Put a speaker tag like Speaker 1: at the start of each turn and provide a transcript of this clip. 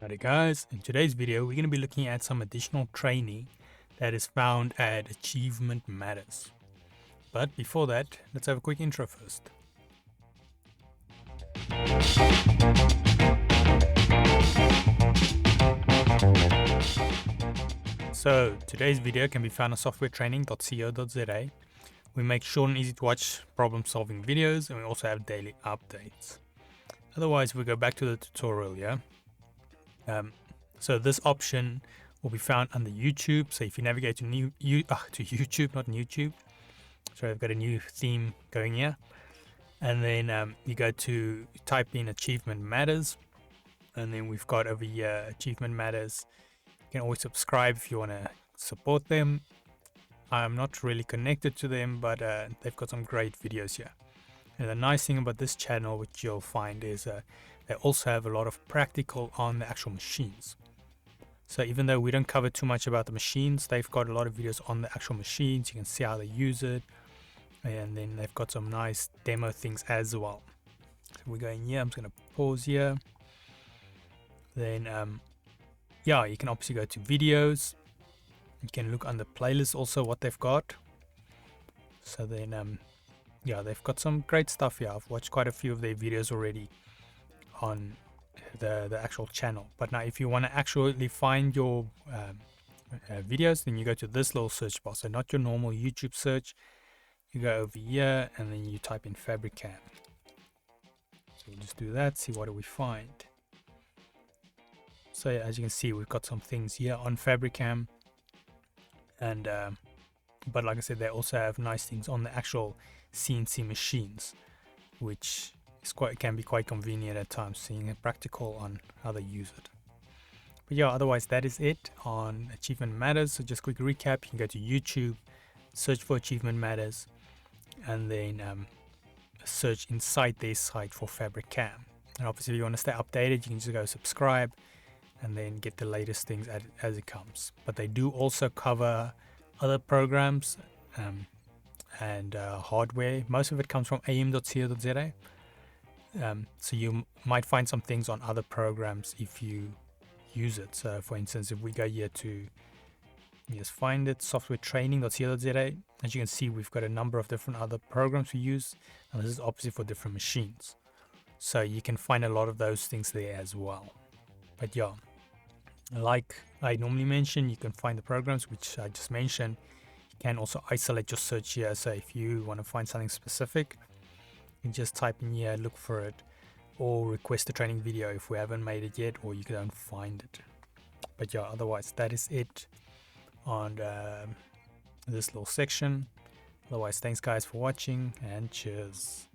Speaker 1: Howdy guys, in today's video we're going to be looking at some additional training that is found at Achievement Matters. But before that, let's have a quick intro first. So today's video can be found on softwaretraining.co.za. We make short and easy to watch problem solving videos, and we also have daily updates. Otherwise, we go back to the tutorial, yeah? So this option will be found under YouTube. So if you navigate to YouTube, not YouTube. Sorry, I've got a new theme going here. And then you go to type in Achievement Matters. And then we've got over here Achievement Matters. You can always subscribe if you want to support them. I'm not really connected to them, but they've got some great videos here. And the nice thing about this channel, which you'll find, is they also have a lot of practical on the actual machines. So even though we don't cover too much about the machines, they've got a lot of videos on the actual machines. You can see how they use it. And then they've got some nice demo things as well. So we're going here. I'm just going to pause here. Then, yeah, you can obviously go to videos. You can look under playlist also what they've got. So then, yeah, they've got some great stuff here. I've watched quite a few of their videos already on the actual channel. But now if you want to actually find your videos, then you go to this little search bar. So not your normal YouTube search. You go over here and then you type in FabriCAM. So we'll just do that, see what do we find. So yeah, as you can see, we've got some things here on FabriCAM. And but like I said, they also have nice things on the actual CNC machines, which can be quite convenient at times, seeing it practical on how they use it. But yeah, otherwise that is it on Achievement Matters. So just quick recap, you can go to YouTube, search for Achievement Matters, and then search inside their site for FabriCAM. And obviously if you want to stay updated, you can just go subscribe and then get the latest things as it comes. But they do also cover other programs and hardware. Most of it comes from am.co.za. So you might find some things on other programs if you use it. So for instance, if we go here to just find it, softwaretraining.co.za, as you can see, we've got a number of different other programs we use, and this is obviously for different machines. So you can find a lot of those things there as well. But yeah, like I normally mention, you can find the programs which I just mentioned. You can also isolate your search here. So if you want to find something specific, you just type in here, look for it, or request a training video if we haven't made it yet, or you don't find it. But yeah, otherwise that is it on this little section. Otherwise, thanks guys for watching, and cheers.